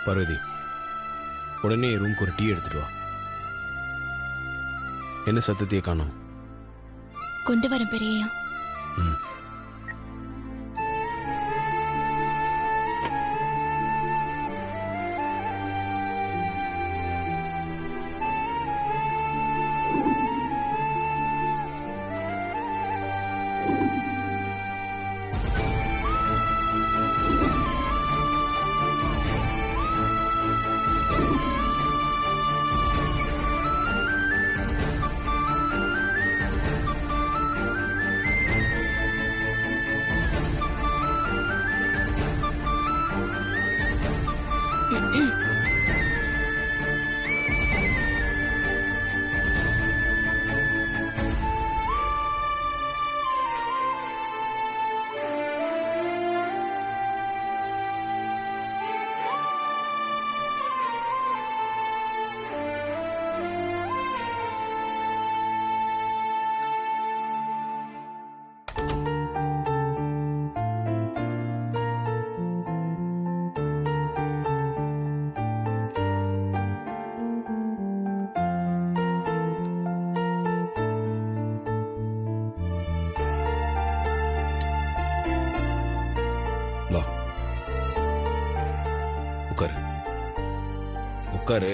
பார்வதி, உடனே ரூம்க்கு ஒரு டீ எடுத்துட்டு வா. என்ன சத்தத்தையே காணோம்? கொண்டு வரேன் பெரியய்யா. உட்காரு உட்காரு.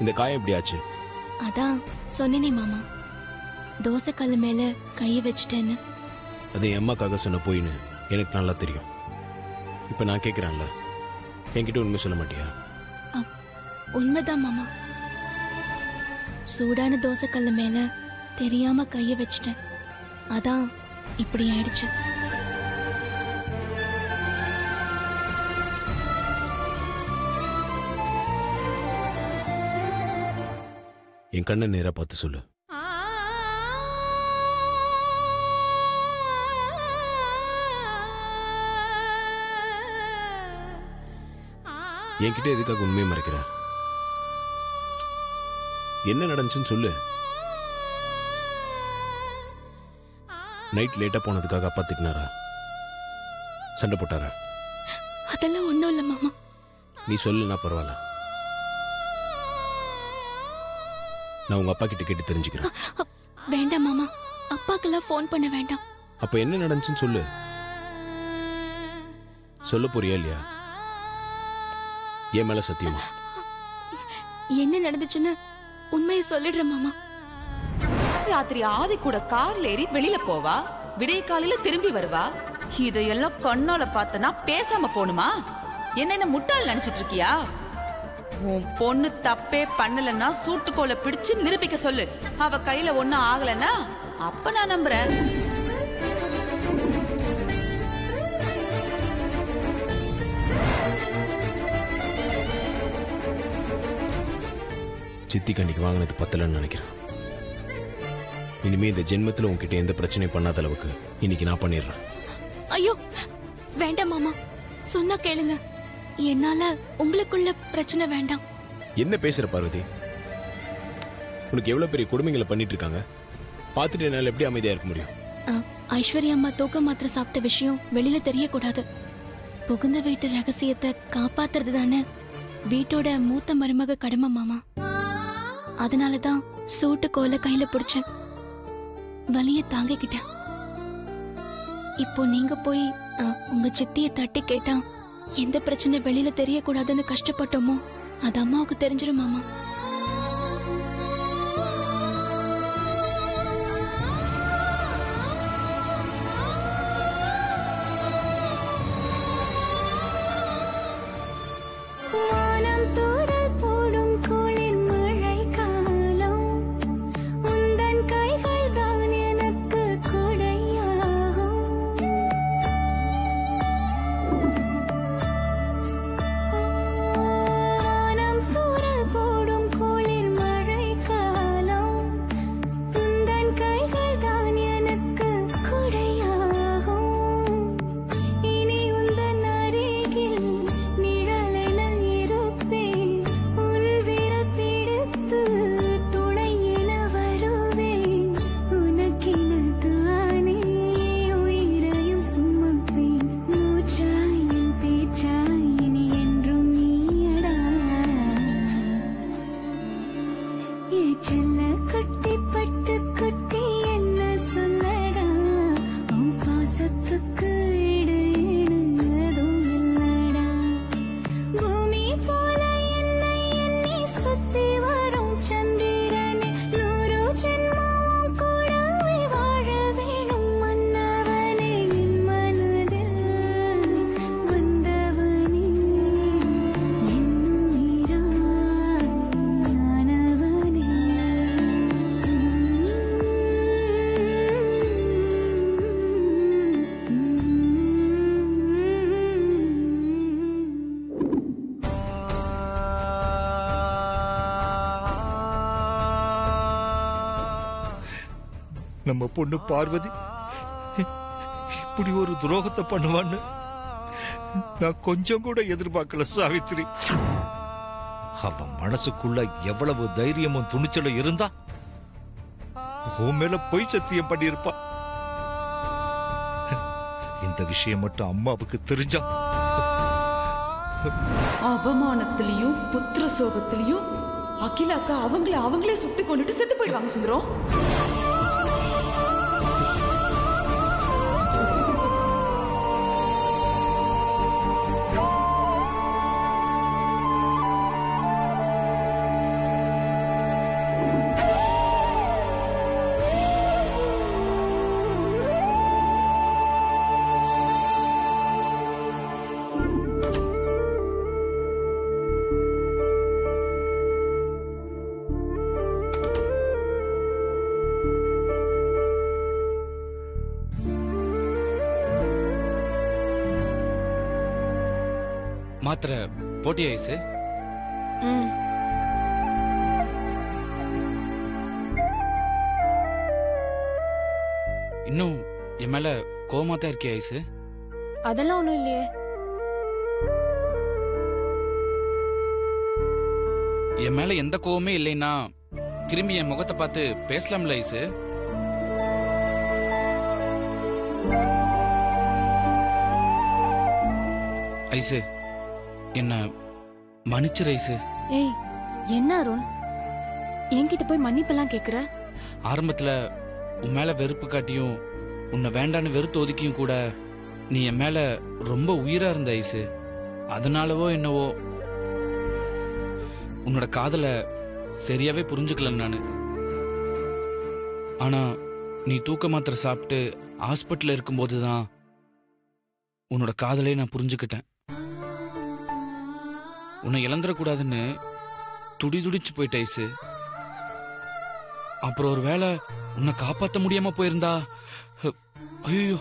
இந்த காயம் எப்படி ஆச்சு? அதான் சொன்னேனே மாமா, தோசை கல்லு மேல கையை வச்சிட்டேன்னு. அது என் அம்மாக்காக சொன்ன போயின்னு எனக்கு நல்லா தெரியும். இப்ப நான் கேட்கிறேன்ல, என்கிட்ட உண்மை சொல்ல மாட்டியா? உண்மைதான் மாமா, சூடான தோசை கல்லு மேல தெரியாம கைய வச்சிட்டேன். அதான் இப்படி ஆயிடுச்சு. என் கண்ணை நேரா பார்த்து சொல்லு. என்கிட்ட எதுக்காக உண்மையை மறைக்கிற? என்ன நடந்துச்சுன்னு சொல்லு. நைட் லேட்டா போனதுக்காக அப்பா திட்டினாரா? சண்டை போட்டாரா? அதெல்லாம் ஒண்ணும் இல்ல மாமா. நீ சொல்லுனா பரவாயில்ல, நான் உங்க அப்பா கிட்ட கேட்டு தெரிஞ்சுக்கிறேன். வேண்டாம் மாமா, அப்பாக்கெல்லாம் போன் பண்ண வேண்டாம். அப்ப என்ன நடந்துச்சுன்னு சொல்லு. சொல்ல போறியா இல்லையா? என் மேல சத்தியமா? என்ன நடந்துச்சுன்னு உண்மையை சொல்லிடுறேன் மாமா. ராத்திரி ஆதி கூட கார்ல ஏறி வெளியில போவா, விடிய காலையில திரும்பி வருவா. இதையெல்லாம் கண்ணால பார்த்தனா பேசாம போணுமா? என்ன முட்டாள் நினைச்சிட்டு இருக்கியா? உன் பொண்ணு தப்பே பண்ணலன்னா சூட்டுக்கோலை பிடிச்சு நிரூபிக்க சொல்லு. அவ கையில ஒண்ணும் ஆகலன்னா அப்ப நான் நம்புறேன். சித்தி கண்ணிக்கு வாங்கினது பத்தலன்னு நினைக்கிறேன். இனிமே இந்த ஜென்மத்துல உன்கிட்ட எந்த பிரச்சனையும் பண்ணாத அளவுக்கு இன்னைக்கு நான் பண்ணிடுறேன். ஐயோ வேண்டாம் மாமா, சொன்னா கேளுங்க. என்னால உங்களுக்குள்ள பிரச்சனை வேண்டாம். என்ன பேசுற பார்வதி? உனக்கு எவ்வளவு பெரிய கொடுமைகளை பண்ணிட்டு இருக்காங்க பார்த்துட்டு என்னால எப்படி அமைதியா இருக்க முடியும்? ஐஸ்வர்யா அம்மா தூக்க மாத்திரை சாப்பிட்ட விஷயம் வெளியில தெரியக்கூடாது. புகுந்த வீட்டு ரகசியத்தை காப்பாத்துறது தானே வீட்டோட மூத்த மருமக கடமை மாமா. அதனாலதான் சூட்டு கோல கையில பிடிச்சேன், வலிய தாங்கிக்கிட்டேன். இப்போ நீங்க போய் உங்க சித்திய தட்டி கேட்டா எந்த பிரச்சனை வெளியில தெரியக்கூடாதுன்னு கஷ்டப்பட்டோமோ அது அம்மாவுக்கு தெரிஞ்சிடும் மாமா. போடும் நம்ம பொண்ணு பார்வதி இப்படி ஒரு துரோகத்தை பண்ணுவான்னு நான் கொஞ்சம் கூட எதிர்பார்க்கல சாவித்திரி. அவன் மனசுக்குள்ள எவ்வளவு தைரியமும் துணிச்சலும் இருந்தா உன் மேல பொய் சத்தியம் பண்ணியிருப்பா. இந்த விஷயம் மட்டும் அம்மாவுக்கு தெரிஞ்சா அவமானத்திலையும் புத்திர சோகத்திலையும் அகிலாக்கா அவங்களே சுட்டு கொண்டுட்டு செத்து போயிடுவாங்க சுந்தரம். மாத்திரை போட்டியா ஐசு? இன்னும் என் மேல கோவமா தான் இருக்கியா ஐசு? அதெல்லாம் ஒண்ணும் இல்லையே. என் மேல எந்த கோவமே இல்லைன்னா திரும்பி என் முகத்தை பார்த்து பேசலாம்ல ஐசு? ஐசு என்ன மன்னிச்சிரு ஐசு. ஏய் என்ன அருண், என்கிட்ட போய் மன்னிப்பெல்லாம் கேக்குற? ஆரம்பத்துல உன் மேல வெறுப்பு காட்டியும் உன்னை வேண்டான்னு வெறுத்து ஒதுக்கியும் கூட நீ என் மேல ரொம்ப உயிரா இருந்த ஐசு. அதனாலவோ என்னவோ உன்னோட காதலை சரியாவே புரிஞ்சுக்கல நானு. ஆனா நீ தூக்க மாத்திரை சாப்பிட்டு ஹாஸ்பிட்டல்ல இருக்கும்போதுதான் உன்னோட காதலே நான் புரிஞ்சுக்கிட்டேன். உன்னை இழந்துடக்கூடாதுன்னு துடிச்சு போயிட்ட ஐசு. அப்புறம் ஒரு வேளை உன்னை காப்பாற்ற முடியாம போயிருந்தா ஐயோ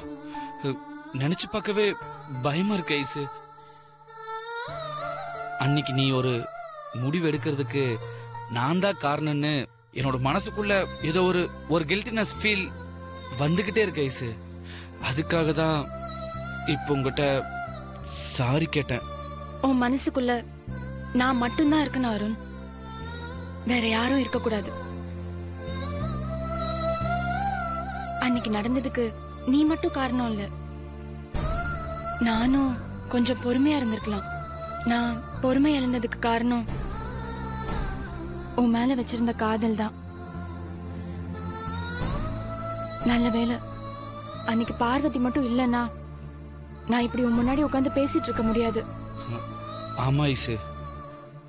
நினைச்சு பார்க்கவே பயமா இருக்கு ஐசு. அன்னைக்கு நீ ஒரு முடிவு எடுக்கிறதுக்கு நான் தான் காரணம்னு என்னோட மனசுக்குள்ள ஏதோ ஒரு கில்ட்டினஸ் ஃபீல் வந்துகிட்டே இருக்கு ஐசு. அதுக்காக தான் இப்போ உங்ககிட்ட சாரி கேட்டேன். உன் மனசுக்குள்ள நான் மட்டும்தான் இருக்கணும் அருண், வேற யாரும் இருக்க கூடாது. அன்னைக்கு நடந்ததுக்கு நீ மட்டும் காரணம் இல்ல, நானும் கொஞ்சம் பொறுமையா இருந்திருக்கலாம். நான் பொறுமை இழந்ததுக்கு காரணம் உன் மேல வச்சிருந்த காதல் தான். நல்ல வேளை அன்னைக்கு பார்வதி மட்டும் இல்லைன்னா நான் இப்படி உன் முன்னாடி உட்காந்து பேசிட்டு இருக்க முடியாது. ஆமா ஐசு,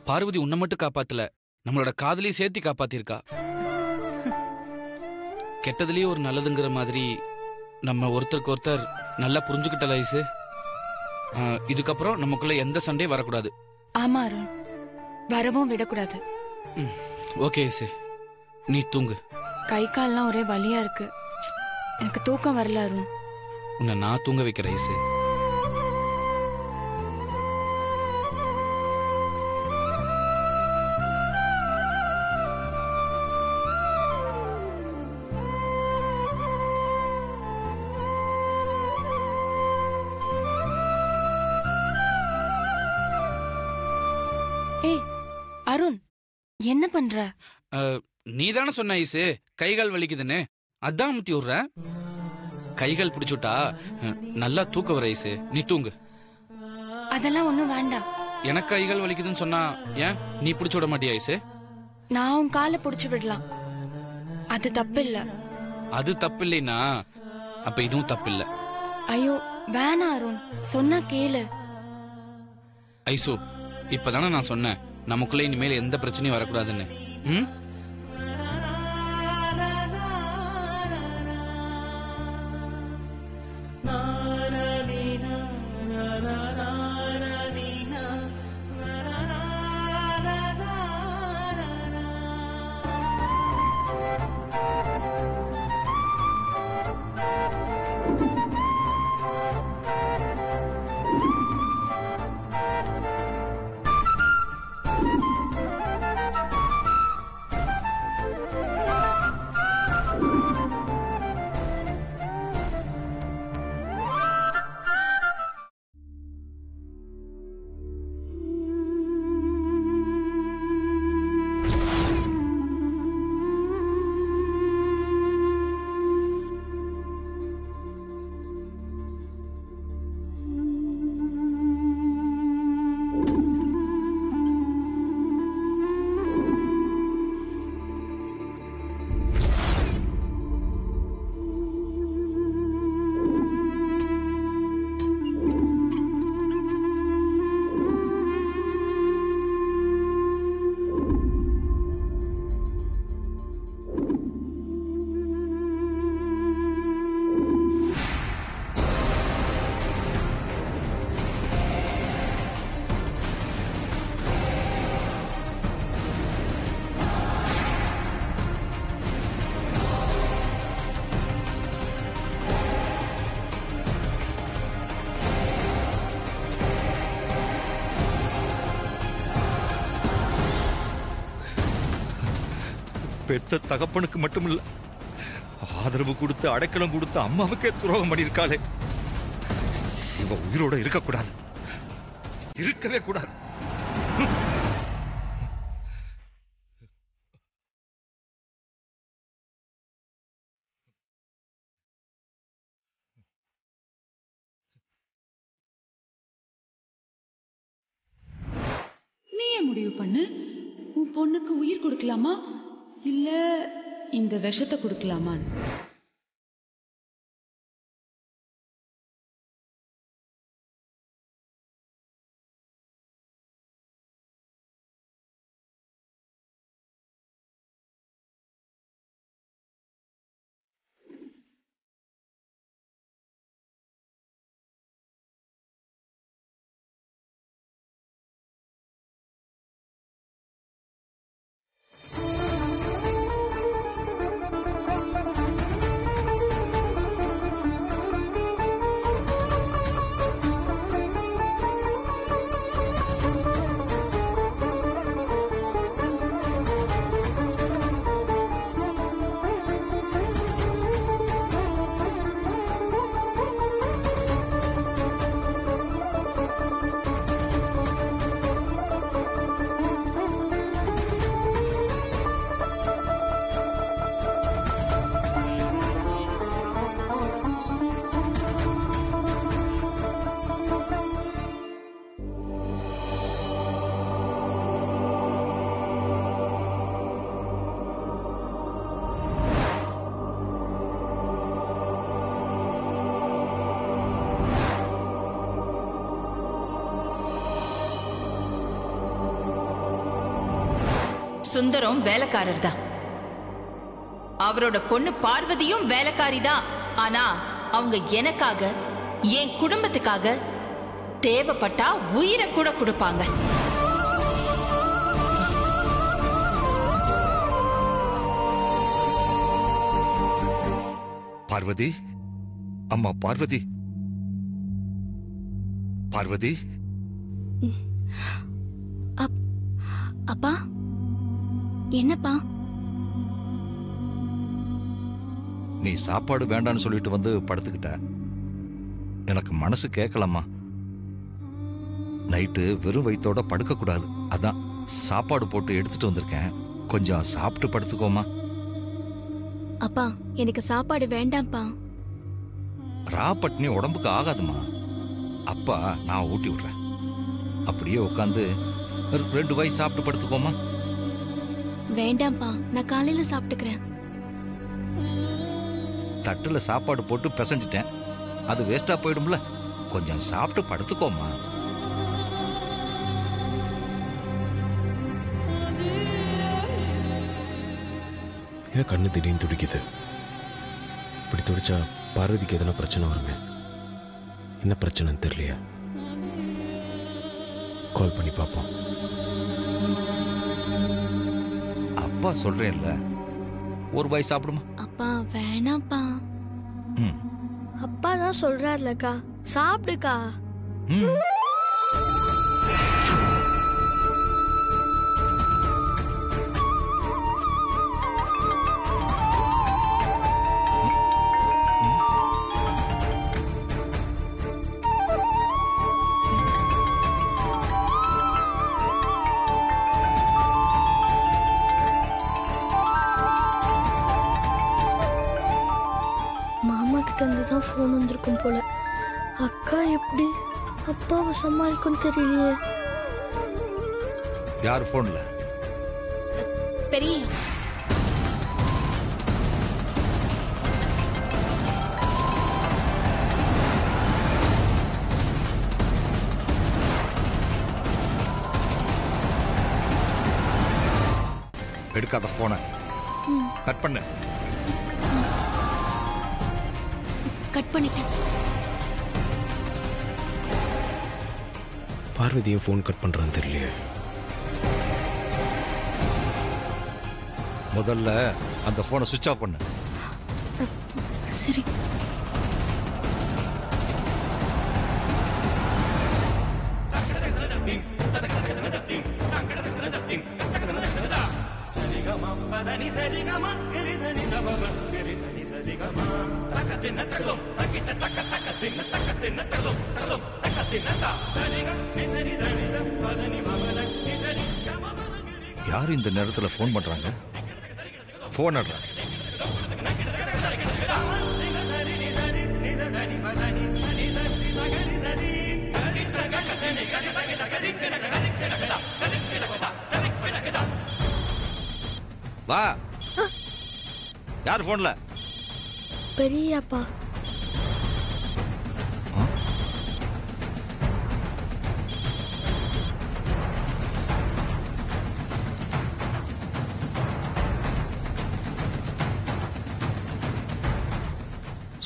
பார்வதி உன்னை மட்டும் காப்பாத்தல, நம்மளோட காதலையும் சேர்த்து காப்பாத்திருக்கா. கெட்டதுலயே ஒரு நல்லதுங்கிற மாதிரி நம்ம ஒருத்தருக்கு ஒருத்தர் நல்லா புரிஞ்சுக்கிட்டல ஐசு. இதுக்கப்புறம் நமக்குள்ள எந்த சண்டையும் வரக்கூடாது. ஆமா அருண், வரவும் விடக்கூடாது. ஓகே ஐசு, நீ தூங்கு. கை கால்லாம் ஒரே வலியா இருக்கு, எனக்கு தூக்கம் வரல அருண். உன்னை நான் தூங்க வைக்கிறேன் ஐசு. ஏய் அருண், என்ன பண்ற? நீ தானே சொன்ன ஐசு கைகால் வலிக்குதுன்னு, அதான் முத்தி விடுற. கைகள் பிடிச்சுட்டா நல்லா தூக்க வர ஐசு, நீ தூங்கு. அதெல்லாம் ஒண்ணும் வேண்டாம். எனக்கு கைகள் வலிக்குதுன்னு சொன்னா ஏன் நீ பிடிச்சு விட மாட்டியா ஐசு? நான் உன் காலை புடிச்சு விடலாம், அது தப்பு இல்ல. அது தப்பு இல்லைனா அப்ப இதுவும் தப்பு இல்ல. ஐயோ வேணா அருண், சொன்னா கேளு. ஐசு, இப்பதானே நான் சொன்னேன் நமக்குள்ள இனிமேல் எந்த பிரச்சனையும் வரக்கூடாதுன்னு. ம், பெத்த தகப்பனுக்கு மட்டுமில்ல, ஆதரவு கொடுத்து அடைக்கலம் கொடுத்து அம்மாவுக்கே துரோகம் பண்ணியிருக்காளே. இவ உயிரோட இருக்கக்கூடாது, இருக்கவே கூடாது. நீயே முடிவு பண்ணு. உன் பொண்ணுக்கு உயிர் கொடுக்கலாமா இல்ல இந்த விஷத்தை கொடுக்கலாமான்னு. சுந்தரம் வேலைக்காரர் தான், அவரோட பொண்ணு பார்வதியும் வேலைக்காரி தான். ஆனா அவங்க எனக்காக, என் குடும்பத்துக்காக தேவைப்பட்டா உயிரை கூட கொடுப்பாங்க. பார்வதி, அம்மா பார்வதி, பார்வதி. அப்பா, என்னப்பா? நீ சாப்பாடு வேண்டான்னு சொல்லிட்டு வந்து படுத்துக்கிட்ட. எனக்கு மனசு கேட்கலம்மா. நைட்டு வெறும் வயித்தோட படுக்க கூடாது, அதான் சாப்பாடு போட்டு எடுத்துட்டு வந்திருக்கேன். கொஞ்சம் சாப்பிட்டு படுத்துக்கோமா. அப்பா, எனக்கு சாப்பாடு வேண்டாம்ப்பா. ரா பட்னி உடம்புக்கு ஆகாதுமா. அப்பா நான் ஊட்டி விடுறேன். அப்படியே உட்காந்து 2 வாய் சாப்பிட்டு படுத்துக்கோமா. வேண்டாம்ப்பா, நான் காலையில சாப்பிட்டுக்கிறேன். தட்டுல சாப்பாடு போட்டு பிசைஞ்சிட்டேன், அது வேஸ்டா போயிடும்ல. கொஞ்சம் சாப்பிட்டு படுத்துக்கோமா. என்ன கண்ணு திடீர்னு துடிக்குது? இப்படி துடிச்சா பார்வதிக்கு எதனா பிரச்சனை வருமே. என்ன பிரச்சனைன்னு தெரியலையா? கால் பண்ணி பார்ப்போம். அப்பா சொல்றேன்ல, ஒரு வாய் சாப்பிடுமா. அப்பா வேணாம்ப்பா. அப்பா தான் சொல்றாருலக்கா, சாப்பிடுக்கா. மாமா கிட்ட இருந்து தான் ஃபோன் வந்திருக்கும் போல. அக்கா எப்படி அப்பாவை சமாளிக்கும் தெரியலையே. யார் போன்ல? பெரிய எடுக்காத போனை கட் பண்ணு. கட் பண்ணிட்டேன். பார்வதியும் ஃபோன் கட் பண்றான்னு தெரியலையே. முதல்ல அந்த போனை சுவிட்ச் ஆஃப் பண்ணு. சரி. யார் இந்த நேரத்தில் ஃபோன் பண்றாங்க? ஃபோன் அடுறா. வா. யார் ஃபோன்ல? பெரியப்பா.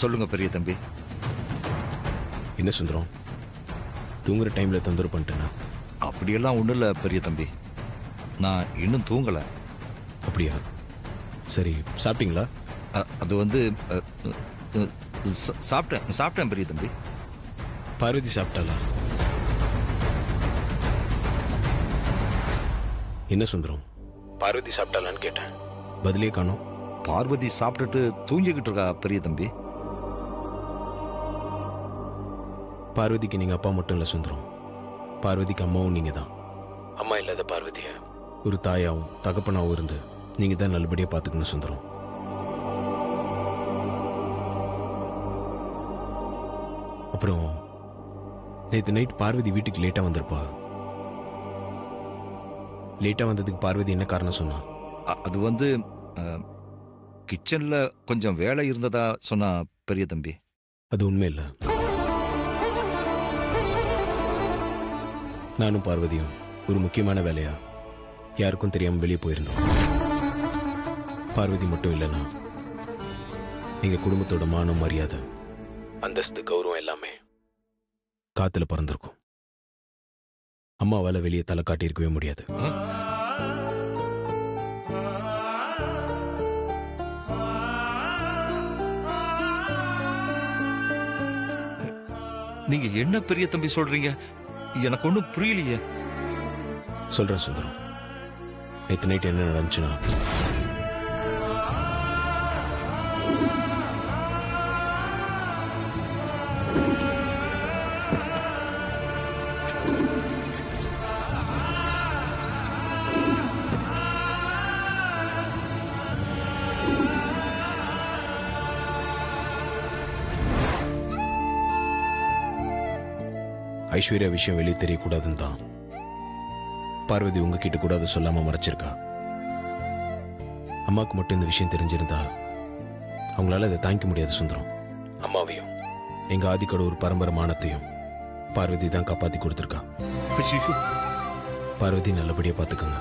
சொல்லுங்க பெரிய தம்பி. என்ன சுந்தரம், தூங்குற டைம்ல தொந்தரவு பண்ணிட்டேனா? அப்படியெல்லாம் ஒன்றும் இல்லை பெரிய தம்பி, நான் இன்னும் தூங்கலை. அப்படியா? சரி, சாப்பிட்டீங்களா? அது வந்து சாப்பிட்டேன் பெரிய தம்பி. பார்வதி சாப்பிட்டாளா? என்ன சுந்தரம், பார்வதி சாப்பிட்டாளான்னு கேட்டேன், பதிலே காணோம். பார்வதி சாப்பிட்டுட்டு தூங்கிக்கிட்டு இருக்கா பெரிய தம்பி. பார்வதிக்கு நீங்க அப்பா மட்டும் இல்ல சுந்தரம், பார்வதிக்கு அம்மாவும் நீங்க தான். அம்மா இல்லாத பார்வதிய ஒரு தாயாவும் தகப்பனாவும் இருந்து நீங்க தான் நல்லபடியா பாத்துக்கணும் சுந்தரம். அப்புறம் நேற்று நைட் பார்வதி வீட்டுக்கு லேட்டா வந்திருப்பா. லேட்டா வந்ததுக்கு பார்வதி என்ன காரணம் சொன்னா? அது வந்து கிச்சன்ல கொஞ்சம் வேலை இருந்ததா சொன்னா பெரிய தம்பி. அது உண்மை இல்லை. நானும் பார்வதியும் ஒரு முக்கியமான வேலையா யாருக்கும் தெரியாம வெளியே போயிருந்தோம். பார்வதி மட்டும் இல்லைன்னா எங்க குடும்பத்தோட மானம், மரியாதை, அந்தஸ்து, கௌரவம் எல்லாமே காத்துல பறந்திருக்கும். அம்மாவால வெளியே தலை காட்டியிருக்கவே முடியாது. நீங்க என்ன பெரிய தம்பி சொல்றீங்க? எனக்கு ஒன்றும் புரியலையே. சொல்றேன் சுந்தரம், நேற்று நைட் என்ன நடந்துச்சுன்னா, ஐஸ்வர்யா விஷயம் வெளியே தெரியக்கூடாதுன்னு தான் பார்வதி உங்ககிட்ட கூட அதை சொல்லாம மறைச்சிருக்கா. அம்மாவுக்கு மட்டும் இந்த விஷயம் தெரிஞ்சிருந்தா அவங்களால அதை தாங்கிக்க முடியாது சுந்தரம். அம்மாவையும் எங்க ஆதிக்கடவுர் பரம்பரை மானத்தையும் பார்வதி தான் காப்பாத்தி கொடுத்துருக்கா. பார்வதி நல்லபடியா பாத்துக்கோங்க.